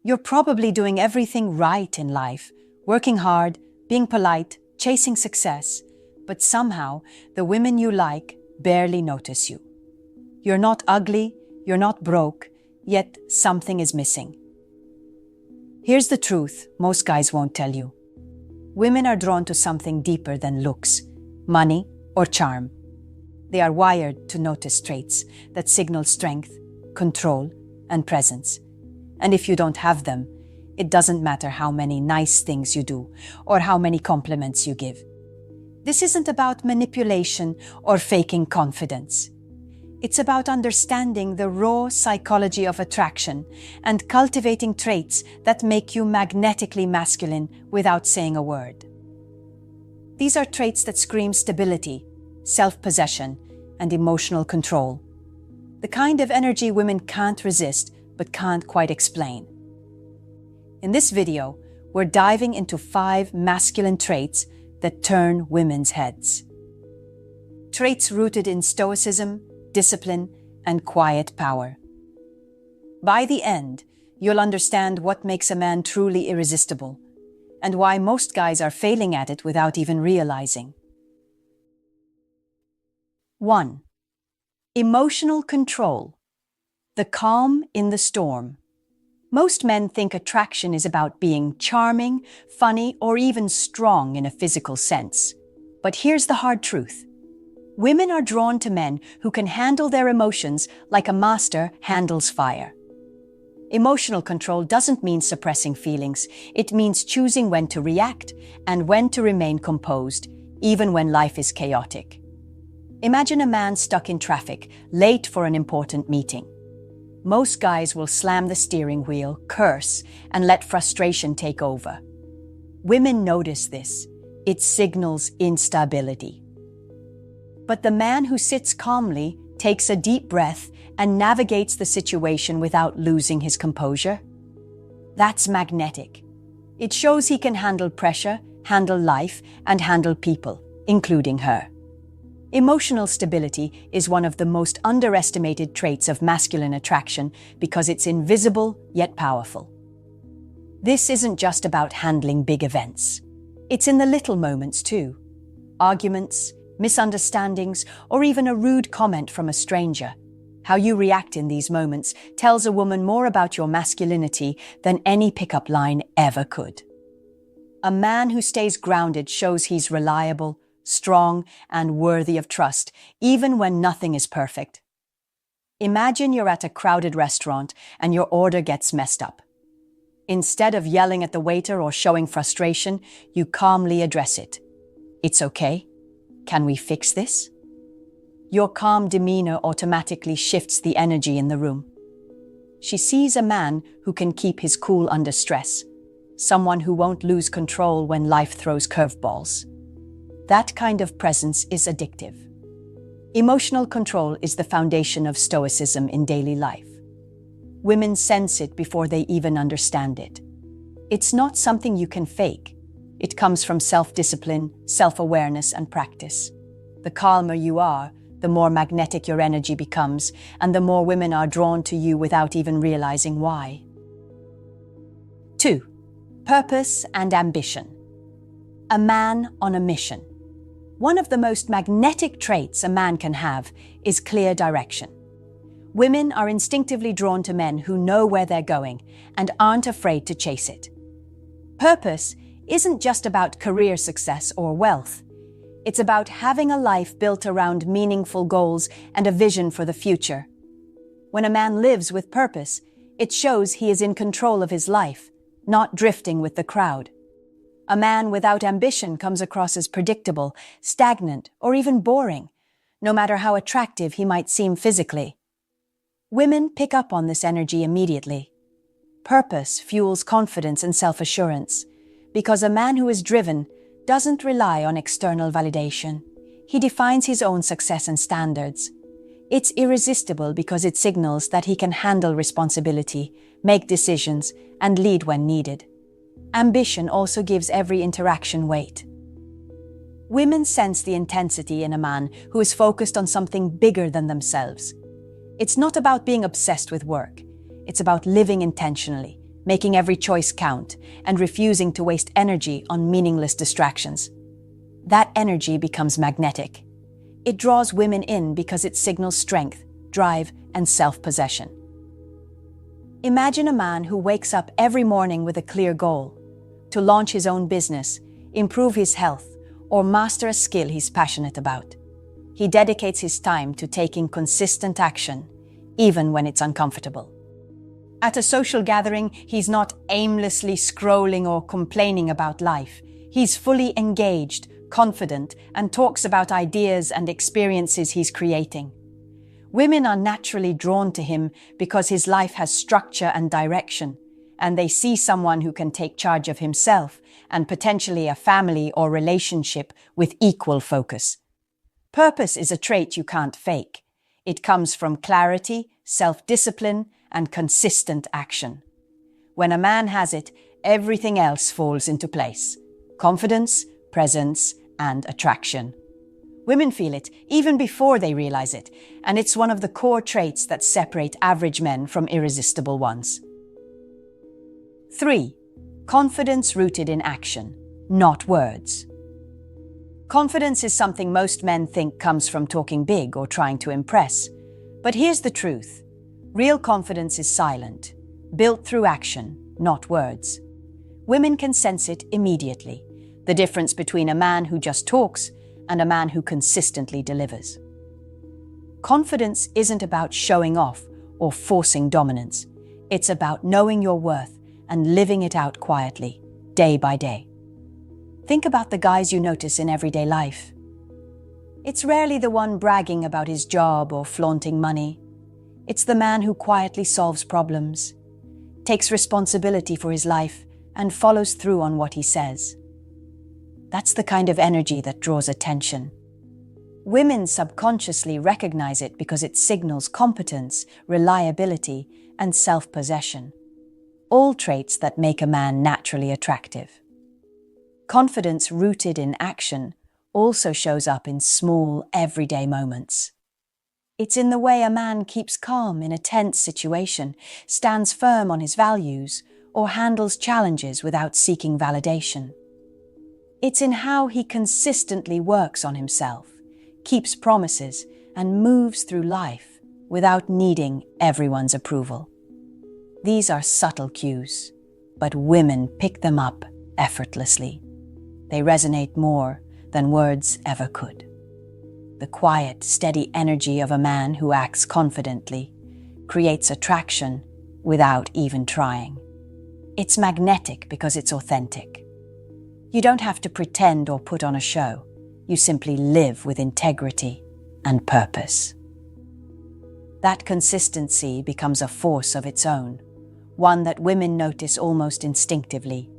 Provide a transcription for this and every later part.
You're probably doing everything right in life, working hard, being polite, chasing success, but somehow the women you like barely notice you. You're not ugly, you're not broke, yet something is missing. Here's the truth most guys won't tell you. Women are drawn to something deeper than looks, money, or charm. They are wired to notice traits that signal strength, control, and presence. And if you don't have them, it doesn't matter how many nice things you do or how many compliments you give. This isn't about manipulation or faking confidence. It's about understanding the raw psychology of attraction and cultivating traits that make you magnetically masculine without saying a word. These are traits that scream stability, self-possession, and emotional control. The kind of energy women can't resist but can't quite explain. In this video, we're diving into 5 masculine traits that turn women's heads. Traits rooted in Stoicism, discipline, and quiet power. By the end, you'll understand what makes a man truly irresistible and why most guys are failing at it without even realizing. 1. Emotional control. The calm in the storm. Most men think attraction is about being charming, funny, or even strong in a physical sense. But here's the hard truth. Women are drawn to men who can handle their emotions like a master handles fire. Emotional control doesn't mean suppressing feelings. It means choosing when to react and when to remain composed, even when life is chaotic. Imagine a man stuck in traffic, late for an important meeting. Most guys will slam the steering wheel, curse, and let frustration take over. Women notice this. It signals instability. But the man who sits calmly, takes a deep breath, and navigates the situation without losing his composure, that's magnetic. It shows he can handle pressure, handle life, and handle people, including her. Emotional stability is one of the most underestimated traits of masculine attraction because it's invisible yet powerful. This isn't just about handling big events. It's in the little moments too. Arguments, misunderstandings, or even a rude comment from a stranger. How you react in these moments tells a woman more about your masculinity than any pickup line ever could. A man who stays grounded shows he's reliable, strong, and worthy of trust, even when nothing is perfect. Imagine you're at a crowded restaurant and your order gets messed up. Instead of yelling at the waiter or showing frustration, you calmly address it. It's okay. Can we fix this? Your calm demeanor automatically shifts the energy in the room. She sees a man who can keep his cool under stress, someone who won't lose control when life throws curveballs. That kind of presence is addictive. Emotional control is the foundation of Stoicism in daily life. Women sense it before they even understand it. It's not something you can fake. It comes from self-discipline, self-awareness, and practice. The calmer you are, the more magnetic your energy becomes, and the more women are drawn to you without even realizing why. 2. Purpose and ambition. A man on a mission. One of the most magnetic traits a man can have is clear direction. Women are instinctively drawn to men who know where they're going and aren't afraid to chase it. Purpose isn't just about career success or wealth. It's about having a life built around meaningful goals and a vision for the future. When a man lives with purpose, it shows he is in control of his life, not drifting with the crowd. A man without ambition comes across as predictable, stagnant, or even boring, no matter how attractive he might seem physically. Women pick up on this energy immediately. Purpose fuels confidence and self-assurance, because a man who is driven doesn't rely on external validation. He defines his own success and standards. It's irresistible because it signals that he can handle responsibility, make decisions, and lead when needed. Ambition also gives every interaction weight. Women sense the intensity in a man who is focused on something bigger than themselves. It's not about being obsessed with work. It's about living intentionally, making every choice count, and refusing to waste energy on meaningless distractions. That energy becomes magnetic. It draws women in because it signals strength, drive, and self-possession. Imagine a man who wakes up every morning with a clear goal: to launch his own business, improve his health, or master a skill he's passionate about. He dedicates his time to taking consistent action, even when it's uncomfortable. At a social gathering, he's not aimlessly scrolling or complaining about life. He's fully engaged, confident, and talks about ideas and experiences he's creating. Women are naturally drawn to him because his life has structure and direction, and they see someone who can take charge of himself and potentially a family or relationship with equal focus. Purpose is a trait you can't fake. It comes from clarity, self-discipline, and consistent action. When a man has it, everything else falls into place: confidence, presence, and attraction. Women feel it even before they realize it, and it's one of the core traits that separate average men from irresistible ones. 3. Confidence rooted in action, not words. Confidence is something most men think comes from talking big or trying to impress. But here's the truth. Real confidence is silent, built through action, not words. Women can sense it immediately, the difference between a man who just talks and a man who consistently delivers. Confidence isn't about showing off or forcing dominance. It's about knowing your worth and living it out quietly, day by day. Think about the guys you notice in everyday life. It's rarely the one bragging about his job or flaunting money. It's the man who quietly solves problems, takes responsibility for his life, and follows through on what he says. That's the kind of energy that draws attention. Women subconsciously recognize it because it signals competence, reliability, and self-possession, all traits that make a man naturally attractive. Confidence rooted in action also shows up in small, everyday moments. It's in the way a man keeps calm in a tense situation, stands firm on his values, or handles challenges without seeking validation. It's in how he consistently works on himself, keeps promises, and moves through life without needing everyone's approval. These are subtle cues, but women pick them up effortlessly. They resonate more than words ever could. The quiet, steady energy of a man who acts confidently creates attraction without even trying. It's magnetic because it's authentic. You don't have to pretend or put on a show. You simply live with integrity and purpose. That consistency becomes a force of its own, one that women notice almost instinctively.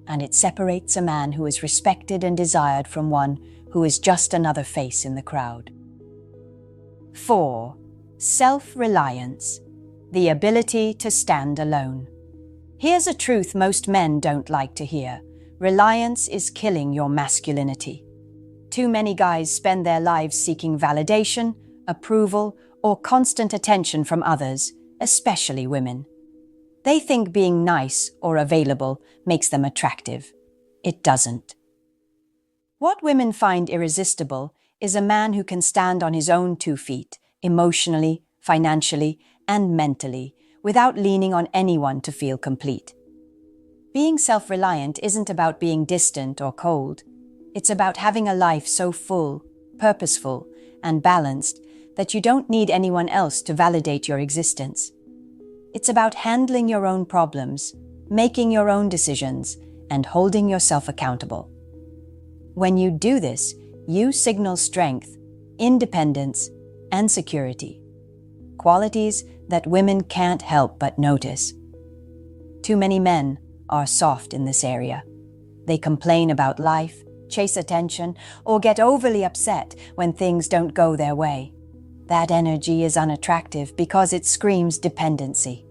And it separates a man who is respected and desired from one who is just another face in the crowd. 4. Self-reliance, the ability to stand alone. Here's a truth most men don't like to hear. Reliance is killing your masculinity. Too many guys spend their lives seeking validation, approval, or constant attention from others, especially women. They think being nice or available makes them attractive. It doesn't. What women find irresistible is a man who can stand on his own 2 feet, emotionally, financially, and mentally, without leaning on anyone to feel complete. Being self-reliant isn't about being distant or cold. It's about having a life so full, purposeful, and balanced that you don't need anyone else to validate your existence. It's about handling your own problems, making your own decisions, and holding yourself accountable. When you do this, you signal strength, independence, and security, qualities that women can't help but notice. Too many men are soft in this area. They complain about life, chase attention, or get overly upset when things don't go their way. That energy is unattractive because it screams dependency.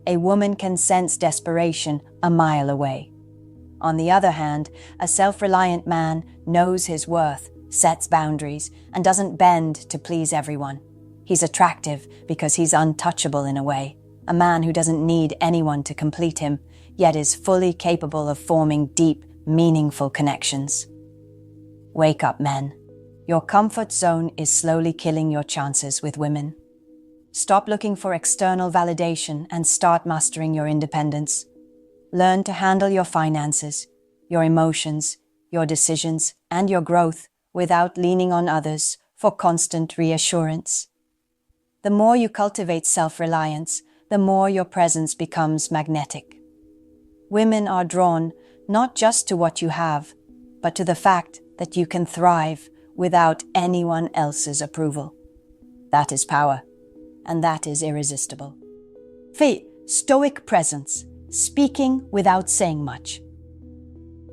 A woman can sense desperation a mile away. On the other hand, a self-reliant man knows his worth, sets boundaries, and doesn't bend to please everyone. He's attractive because he's untouchable in a way, a man who doesn't need anyone to complete him, yet is fully capable of forming deep, meaningful connections. Wake up, men. Your comfort zone is slowly killing your chances with women. Stop looking for external validation and start mastering your independence. Learn to handle your finances, your emotions, your decisions, and your growth without leaning on others for constant reassurance. The more you cultivate self-reliance, the more your presence becomes magnetic. Women are drawn not just to what you have, but to the fact that you can thrive without anyone else's approval. That is power, and that is irresistible. Stoic presence, speaking without saying much.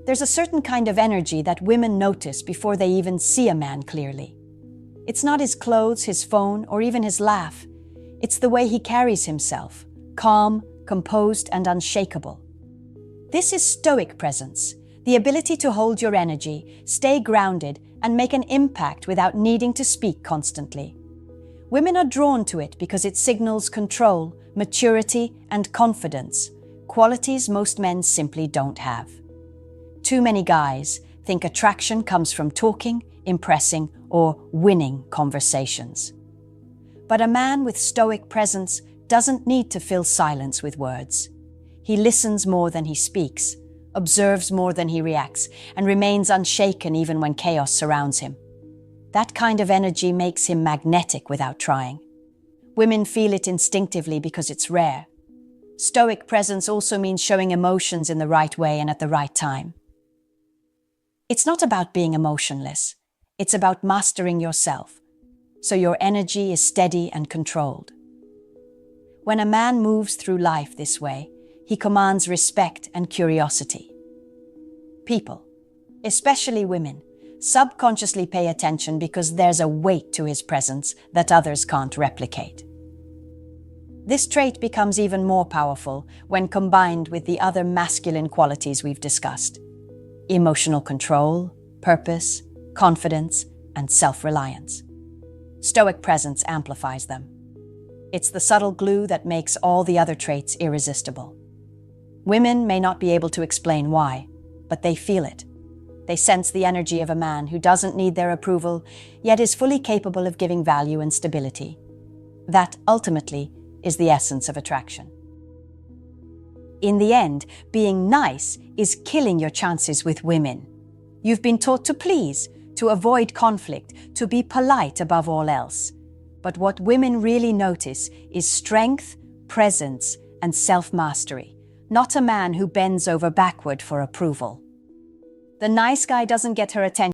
There's a certain kind of energy that women notice before they even see a man clearly. It's not his clothes, his phone, or even his laugh. It's the way he carries himself, calm, composed, and unshakable. This is stoic presence, the ability to hold your energy, stay grounded, and make an impact without needing to speak constantly. Women are drawn to it because it signals control, maturity, and confidence, qualities most men simply don't have. Too many guys think attraction comes from talking, impressing, or winning conversations. But a man with stoic presence doesn't need to fill silence with words. He listens more than he speaks, observes more than he reacts, and remains unshaken even when chaos surrounds him. That kind of energy makes him magnetic without trying. Women feel it instinctively because it's rare. Stoic presence also means showing emotions in the right way and at the right time. It's not about being emotionless. It's about mastering yourself, so your energy is steady and controlled. When a man moves through life this way, he commands respect and curiosity. People, especially women, subconsciously pay attention because there's a weight to his presence that others can't replicate. This trait becomes even more powerful when combined with the other masculine qualities we've discussed: emotional control, purpose, confidence, and self-reliance. Stoic presence amplifies them. It's the subtle glue that makes all the other traits irresistible. Women may not be able to explain why, but they feel it. They sense the energy of a man who doesn't need their approval, yet is fully capable of giving value and stability. That, ultimately, is the essence of attraction. In the end, being nice is killing your chances with women. You've been taught to please, to avoid conflict, to be polite above all else. But what women really notice is strength, presence, and self-mastery, not a man who bends over backward for approval. The nice guy doesn't get her attention.